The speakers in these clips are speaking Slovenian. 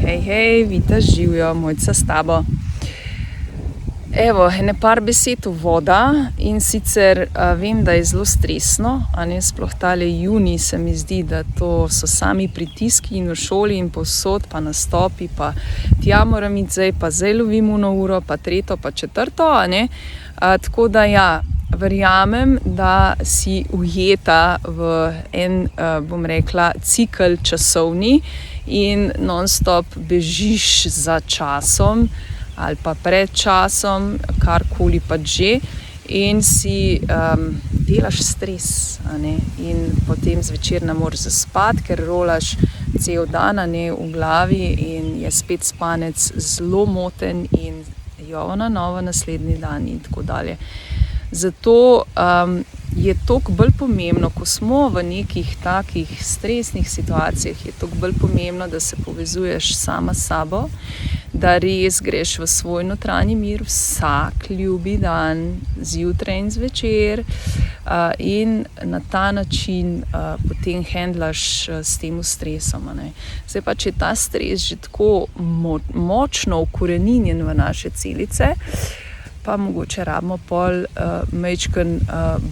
Hej, Vita živijo, Mojca s tabo. Evo, ene par besed o voda in sicer vem, da je zelo stresno, sploh tale junij se mi zdi, da to so sami pritiski in v šoli in povsod, pa nastopi, pa tja moram iti zdaj, pa zdaj lovim ono uro, pa tretjo, pa četrto, tako da ja, verjamem, da si ujeta v en, bom rekla, cikel časovni in non-stop bežiš za časom ali pa pred časom, karkoli pač že, in si delaš stres, in potem zvečer ne moreš zaspati, ker rolaš cel dan, v glavi in je spet spanec zelo moten in na novo naslednji dan in tako dalje. Zato je toliko bolj pomembno, ko smo v nekih takih stresnih situacijah, je toliko bolj pomembno, da se povezuješ sama s sabo, da res greš v svoj notranji mir vsak ljubi dan, zjutraj in zvečer, in na ta način potem handlaš s tem stresom. Zdaj pa, če je ta stres že tako močno ukoreninjen v naše celice, pa mogoče rabimo pol majčken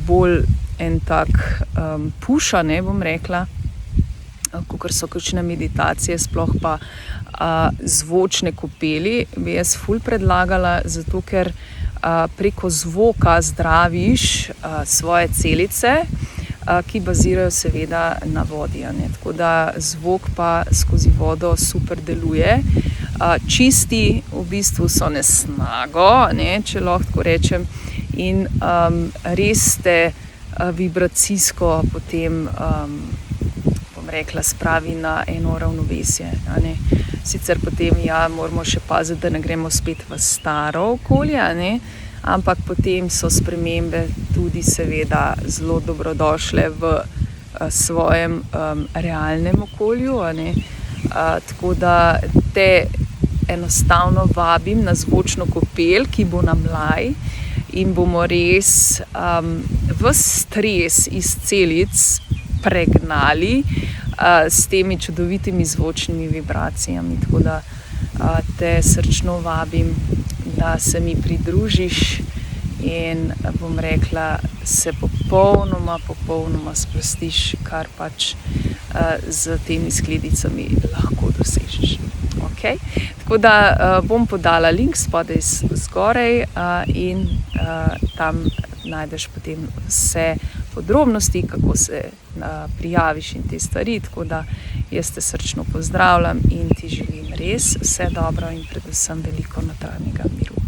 bolj en tak puša, bom rekla, kakor so kakšne meditacije, sploh pa zvočne kopeli, bi jaz ful predlagala, zato ker preko zvoka zdraviš svoje celice, ki bazirajo seveda na vodi, tako da zvok pa skozi vodo super deluje. Čisti v bistvu so nesnago, če lahko tako rečem, in res te vibracijsko potem, bom rekla, spravi na eno ravnovesje. Sicer potem moramo še paziti, da ne gremo spet v staro okolje, ampak potem so spremembe tudi seveda zelo dobrodošle v svojem realnem okolju, tako da te enostavno vabim na zvočno kopel, ki bo na mlaj in bomo res ves stres iz celic pregnali s temi čudovitimi zvočnimi vibracijami. Tako da te srčno vabim, da se mi pridružiš in bom rekla, se popolnoma sprostiš, kar pač z temi skledicami lahko dosežeš. Okay? Tako da bom podala link spodaj zgoraj in tam najdeš potem vse podrobnosti, kako se prijaviš in te stvari, tako da jaz te srčno pozdravljam in ti želim res vse dobro in predvsem veliko notranjega miru.